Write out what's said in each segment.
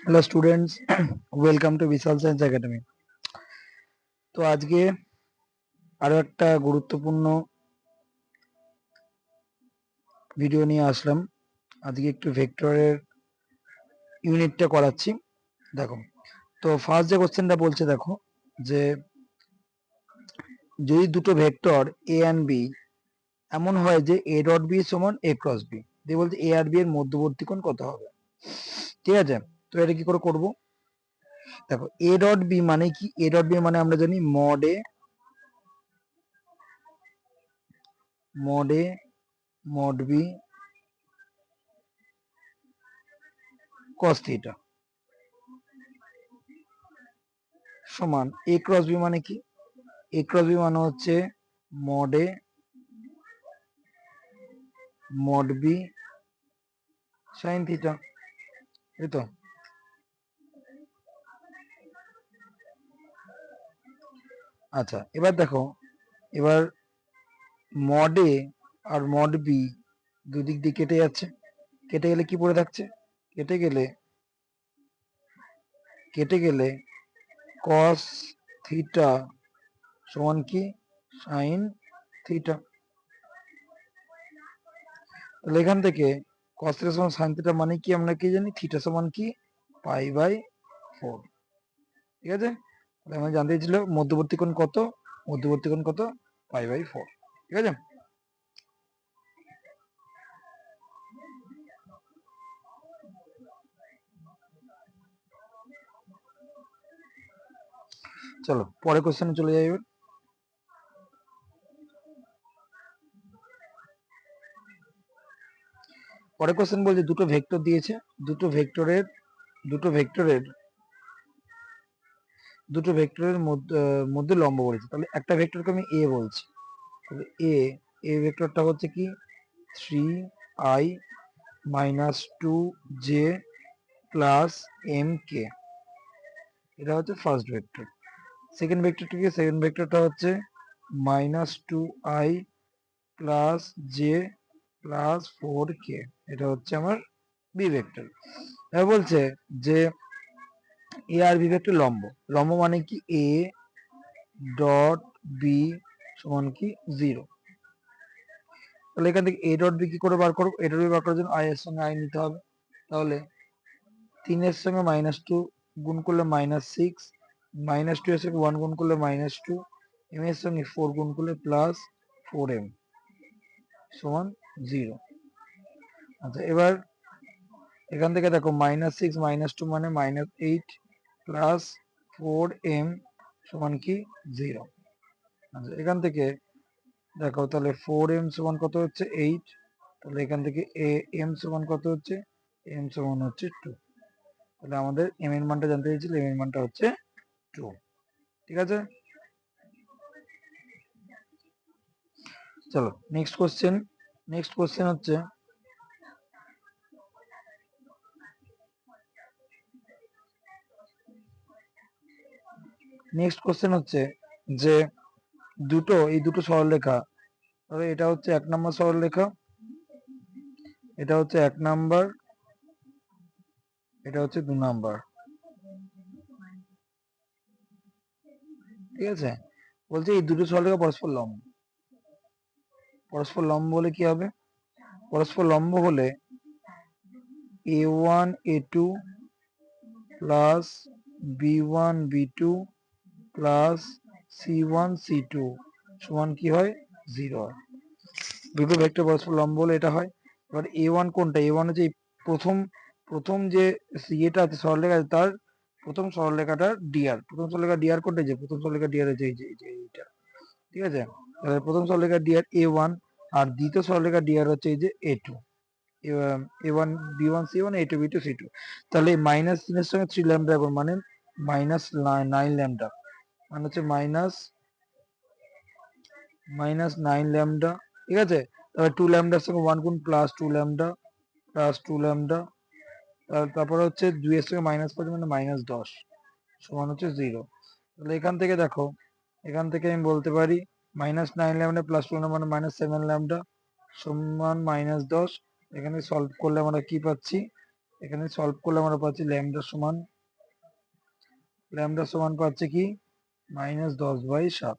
Hello students, welcome to Bishal science academy. তো আজকে আরো একটা গুরুত্বপূর্ণ ভিডিও নিয়ে আসলাম। আজকে একটু ভেক্টরের ইউনিটটা করাচ্ছি। দেখো, তো ফার্স্ট যে কোশ্চেনটা বলছে, দেখো যে যদি দুটো ভেক্টর এ অ্যান্ড বি এমন হয় যে এ ডট বি সমান এ ক্রস বি, দিয়ে বলছে এ আর বি এর মধ্যবর্তী কোণ কত হবে। ঠিক আছে, তো এটা কি করে করব? দেখো, এ ডট বি মানে কি? এ ডট বি মানে আমরা জানি mod A mod B cos theta সমান এ ক্রস বি মানে কি? এ ক্রস বি মানে হচ্ছে mod A mod B sine theta, এই তো। আচ্ছা, এবার দেখো, এবার মড এ আর মড বি দুদিক দিয়ে কেটে যাচ্ছে। কেটে গেলে কি পড়ে থাকছে? কেটে গেলে কস থিটা সমান কি? Sine theta. তাহলে এখান থেকে কস থিটা সমান সাইন থিটা মানে কি আমরা কি জানি? থিটা সমান কি? π/4। ঠিক আছে, তাহলে আমরা জানতে চাইছিল মধ্যবর্তী কোণ কত? মধ্যবর্তী কোণ কত? π/4। ঠিক আছে, চলো পরে কোশ্চেনে চলে যাই। এবার পরে কোশ্চেন বলছে দুটো ভেক্টর দিয়েছে, দুটো ভেক্টরের মধ্যে লম্ব বলেছে। তাহলে একটা ভেক্টরকে আমি এ বলছি, তাহলে এ ভেক্টরটা হচ্ছে কি? 3i-2j প্লাস mk, এটা হচ্ছে ফার্স্ট ভেক্টর। সেকেন্ড ভেক্টরটা কি? সেকেন্ড ভেক্টরটা হচ্ছে -2i plus J plus 4k, এটা হচ্ছে আমার বি ভেক্টর। এবার বলছে যে এ আর বি ভেক্টর লম্ব। লম্ব মানে কি? এ ডট বি সমান কি? 0। তাহলে এখান থেকে এ ডট বি কি করে বার করবো? এ ডট বি বার করার জন্য আই এর সঙ্গে আই নিতে হবে। তাহলে 3 এর সঙ্গে -2 গুণ করলে -6, -2 এর সঙ্গে 1 গুণ করলে -2, এম এর সঙ্গে 4 গুণ করলে +4m সমান 0। আচ্ছা, এবার এখান থেকে দেখো -6 -2 মানে -8 প্লাস 4m সমান কি? 0। আচ্ছা, এখান থেকে দেখো, তাহলে 4m সমান কত হচ্ছে? 8। তাহলে এখান থেকে m সমান কত হচ্ছে? m সমান হচ্ছে 2। তাহলে আমাদের m এর মানটা জানতে চাইছিল, m এর মানটা হচ্ছে 2। ঠিক আছে, চলো নেক্সট কোশ্চেন। নেক্সট কোশ্চেন হচ্ছে যে এই দুটো সরলরেখা, তবে এটা হচ্ছে 1 নম্বর সরলরেখা, এটা হচ্ছে 1 নাম্বার, এটা হচ্ছে 2 নাম্বার। ঠিক আছে, বলছে এই দুটো সরলরেখা পরস্পর লম্ব। পরস্পর লম্ব হলে কি হবে? পরস্পর লম্ব হলে a1 a2 plus b1 b2 plus c1 c2 সমান কি হয়? 0 হয়। দুটো ভেক্টর পরস্পর লম্ব হলে এটা হয়। এবার a1 কোনটা? a1 হচ্ছে এই প্রথম প্রথম যে এটা আছে সরলরেখা আছে, তার প্রথম সরলরেখাটার ডিআর। প্রথম সরলরেখা ডিআর কোনটা? যে প্রথম সরলরেখা ডিআর হচ্ছে এই যে এইটা। ঠিক আছে, তাহলে প্রথম সরলরেখা ডিআর a1, আর দ্বিতীয় সরলরেখা ডিআর হচ্ছে এই যে a2। a1 b1 c1, a2 b2 c2। তাহলে মাইনাস 3 এর সঙ্গে 3 ল্যামডা এবং মানে -9 ল্যামডা, মানে হচ্ছে -9 ল্যামডা। ঠিক আছে, তারপর 2 ল্যামডার সঙ্গে 1 গুণ প্লাস 2 ল্যামডা প্লাস 2 ল্যামডা, তারপরে হচ্ছে 2 এর সঙ্গে -5 মানে -10 সমান হচ্ছে 0। তাহলে এখান থেকে দেখো, এখান থেকে আমি বলতে পারি -9 ল্যামডা প্লাস 2 ল্যামডা মানে -7 ল্যামডা সমান -10। এখানে সলভ করলে আমরা কি পাচ্ছি? এখানে সলভ করলে আমরা পাচ্ছি ল্যামডা সমান পাচ্ছে কি -10/7।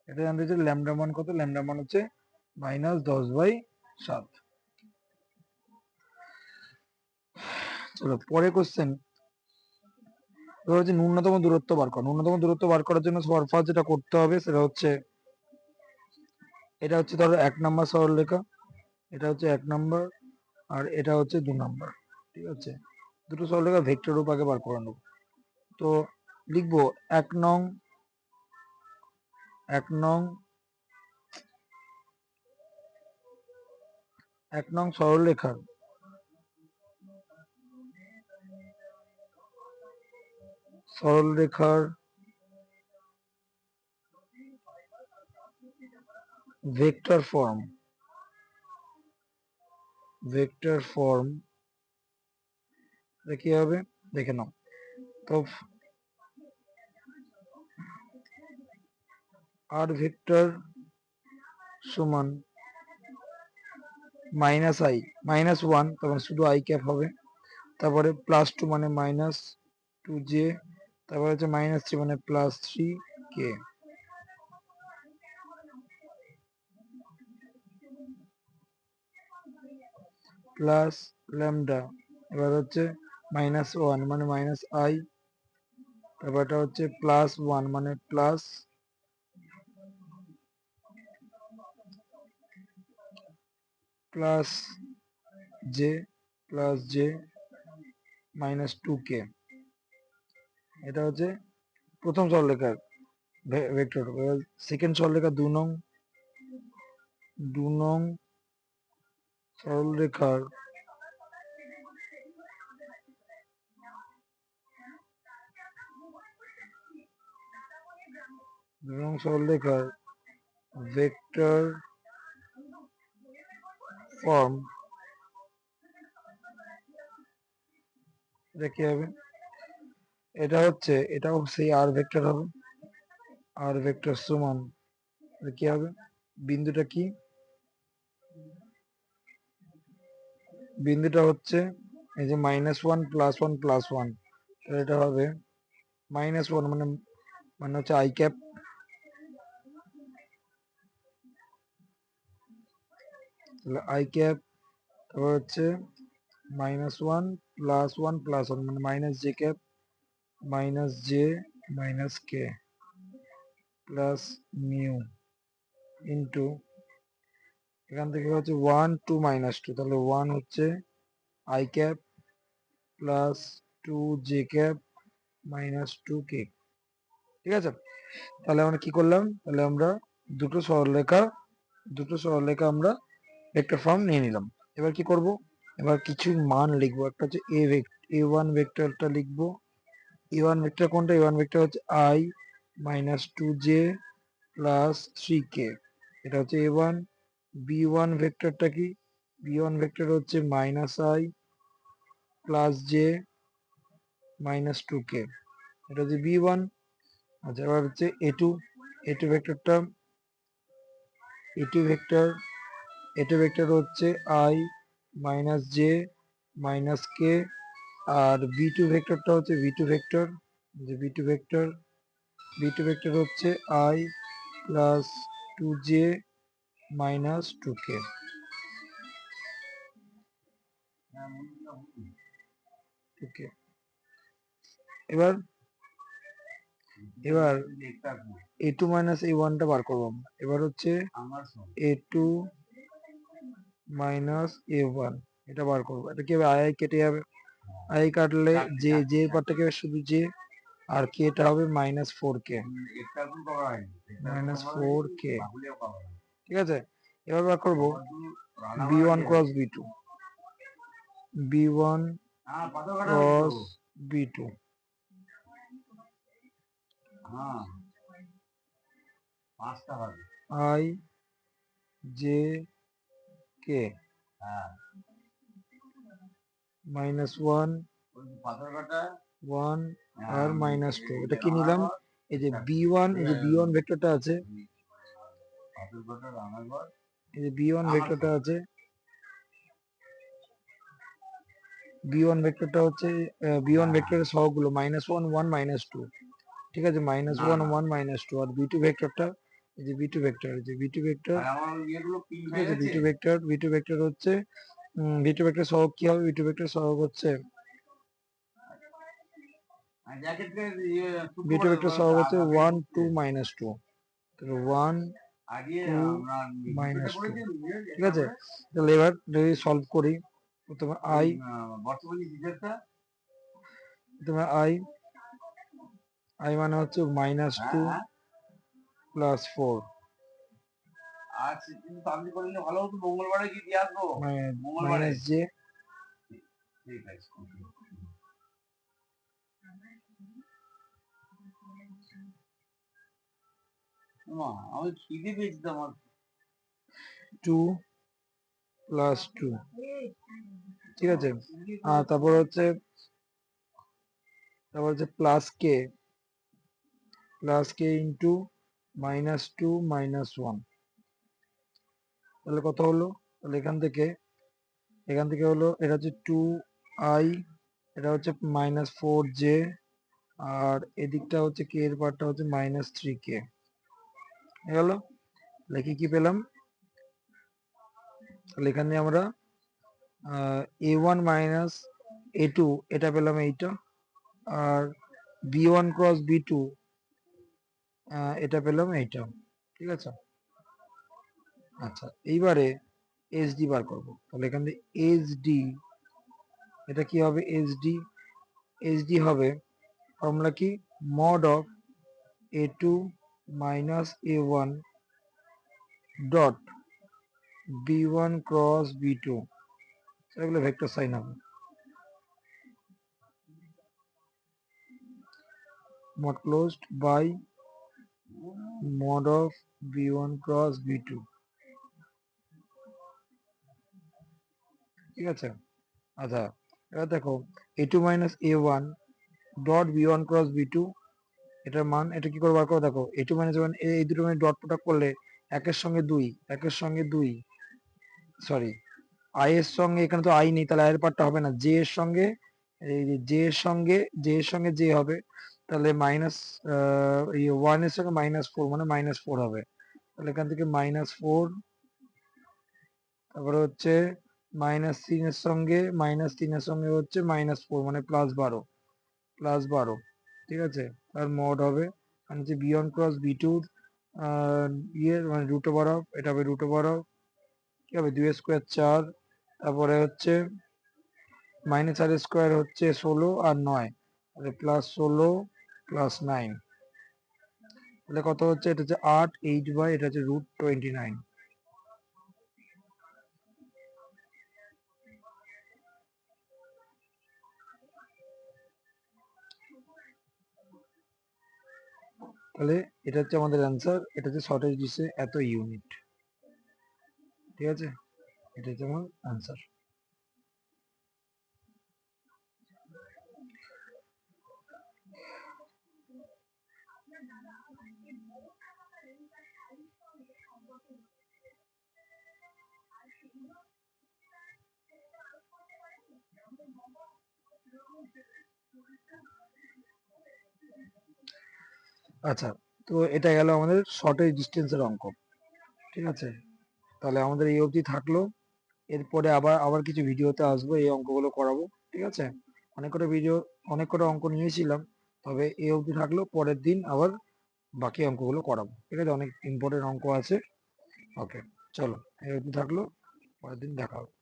এটা জানতে চাই ল্যামডা মান কত, ল্যামডা মান হচ্ছে -10/7। চলো পরে কোশ্চেন হচ্ছে ন্যূনতম দূরত্ব বার করা। ন্যূনতম দূরত্ব বার করার জন্য সবার ফার্স্ট যেটা করতে হবে সেটা হচ্ছে, এটা হচ্ছে ধরো 1 নম্বর সরলরেখা, এটা হচ্ছে 1 নম্বর আর এটা হচ্ছে 2 নম্বর। ঠিক আছে, দুটো সরলরেখা ভেক্টর রূপ আগে বার করে নেব। তো লিখবো 1 নং সরলরেখার ভেক্টর ফর্ম কি হবে দেখে নাও। তো আর ভেক্টর সমান -1, তখন শুধু i ক্যাপ হবে, তারপরে +2 মানে -2j, তারপরে হচ্ছে -3 মানে +3k প্লাস ল্যামডা, এবার হচ্ছে -1 মানে -i, তারপর এটা হচ্ছে +1 মানে প্লাস j -2k। এটা হচ্ছে প্রথম সরলরেখার ভেক্টর। সেকেন্ড সরলরেখা 2 নং সরলরেখার ভেক্টর ফর্ম এটা কি হবে, এটাও সেই আর ভেক্টর হবে। আর ভেক্টর সমান এটা কি হবে, বিন্দুটা কি, বিন্দুটা হচ্ছে এই যে -1 +1 +1, এটা হবে -1 মানে হচ্ছে i ক্যাপ, তাহলে i ক্যাপ, তারপর হচ্ছে -1 +1 +1 মানে -j cap -j -k plus mu into, এখান থেকে হচ্ছে 1 2 -2, তাহলে 1 হচ্ছে i cap plus 2j cap -2k। ঠিক আছে, তাহলে আমরা কি করলাম, তাহলে আমরা দুটো সরলরেখা আমরা ভেক্টর ফর্ম নিয়ে নিলাম। এবার কি করব, এবার কিছু মান লিখবো। একটা হচ্ছে a1 ভেক্টরটা লিখবো। a1 ভেক্টর কোনটা, a1 ভেক্টর হচ্ছে i -2j প্লাস 3k, এটা হচ্ছে a1। b1 ভেক্টরটা কি, b1 ভেক্টর হচ্ছে -i প্লাস j -2k, এটা হচ্ছে b1। আচ্ছা, এবার হচ্ছে a2 ভেক্টরটা, a2 ভেক্টর হচ্ছে i -j -k, আর b2 ভেক্টরটা হচ্ছে b2 ভেক্টর, যে b2 ভেক্টর হচ্ছে i প্লাস 2j -2k। ওকে, এবার a2 a1 টা বার করবো আমরা। এবার হচ্ছে a2 a1 এটা বার করবো। এটা কি হবে, i কেটে যাবে, i কাটলে যে পার্টটা কি হবে, শুধু j, আর k টা হবে -4k, ঠিক আছে। এবার বার করবো b1 cross b2 i j k -1 1 আর -2, এটা কি নিলাম, এই যে b1 ভেক্টরটা আছে, এই যে b1 ভেক্টরটা আছে, বি1 ভেক্টরটা হচ্ছে বি1 ভেক্টরের সহগগুলো -1 1 -2, ঠিক আছে, -1 1 -2, আর বি2 ভেক্টরটা এই যে বি2 ভেক্টর, এই যে বি2 ভেক্টর, ঠিক আছে, বি2 ভেক্টর হচ্ছে বি2 ভেক্টর সহগ কি হবে? বি2 ভেক্টর সহগ হচ্ছে বি2 ভেক্টর সহগ হচ্ছে 1 2 -2, তাহলে 1 2 -2, ঠিক আছে। তাহলে এবার যদি সলভ করি, প্রথমে আই মানে হচ্ছে -2 + 4, আচ্ছা, কিন্তু আপনি করলে ভালো হতো, মঙ্গলবারে কি দিয়ে আসবো? মঙ্গলবারে। -j, ঠিক আছে। মা, আমি খিদে পেয়েছি তো আমার। 2 + 2, ঠিক আছে। তারপর হচ্ছে +k ইন্টু -2 -1, তাহলে কত হলো? তাহলে এখান থেকে হলো, এটা হচ্ছে 2i, এটা হচ্ছে -4j, আর এদিকটা হচ্ছে k এর পার্টটা হচ্ছে -3k, গেল। তাহলে কি পেলাম? তাহলে এখানে আমরা a1 - a2 এটা পেলাম, এইটা, আর b1 × b2 এটা পেলাম, এইটা, ঠিক আছে। আচ্ছা, এইবারে এসডি বার করব। তাহলে এখান থেকে এসডি, এটা কি হবে? এসডি হবে ফর্মুলা কি? mod of a2 - a1 dot b1 × b2, এগুলো ভেক্টর সাইন হবে, mod closed by mod of b1 × b2, ঠিক আছে। আচ্ছা, এবার দেখো a2 - a1 dot b1 × b2, এটার মান, এটা কি করে বার করো? দেখো a2 - a1 এই দুটো মানে ডট প্রোডাক্ট করলে একের সঙ্গে দুই, সরি, আই এর সঙ্গে, এখানে তো আই নেই, তাহলে আই এর পার্টটা হবে না, জে এর সঙ্গে, এই যে জে এর সঙ্গে জে হবে, তাহলে ওয়ান এর সঙ্গে -4 মানে -4 হবে, তাহলে এখান থেকে -4, তারপরে হচ্ছে -3 এর সঙ্গে হচ্ছে -4 মানে +12, ঠিক আছে। আর মড হবে মানে যে b1 × b2 মানে √, এটা হবে √, কি হবে? 2² 4, তারপরে হচ্ছে -r² হচ্ছে 16 আর 9, তাহলে +16 + 9, তাহলে কত হচ্ছে? এটা হচ্ছে 8 8 এটা হচ্ছে √29, তাহলে এটা হচ্ছে আমাদের অ্যান্সার। এটা হচ্ছে শর্টেজ ডিসে এত ইউনিট, ঠিক আছে, এটা হচ্ছে আমার অ্যান্সার। আচ্ছা, তো এটা গেল আমাদের শর্টেজ ডিস্টেন্সের অঙ্ক, ঠিক আছে। তাহলে আমাদের এই অবধি থাকলো, এরপরে আবার কিছু ভিডিওতে আসবো, এই অঙ্কগুলো করাবো, ঠিক আছে। অনেক কটা অঙ্ক নিয়েছিলাম, তবে এই অবধি থাকলো, পরের দিন আবার বাকি অঙ্কগুলো করাবো, ঠিক আছে। অনেক ইম্পর্টেন্ট অঙ্ক আছে। ওকে, চলো, এই অবধি থাকলো, পরের দিন দেখা হবে।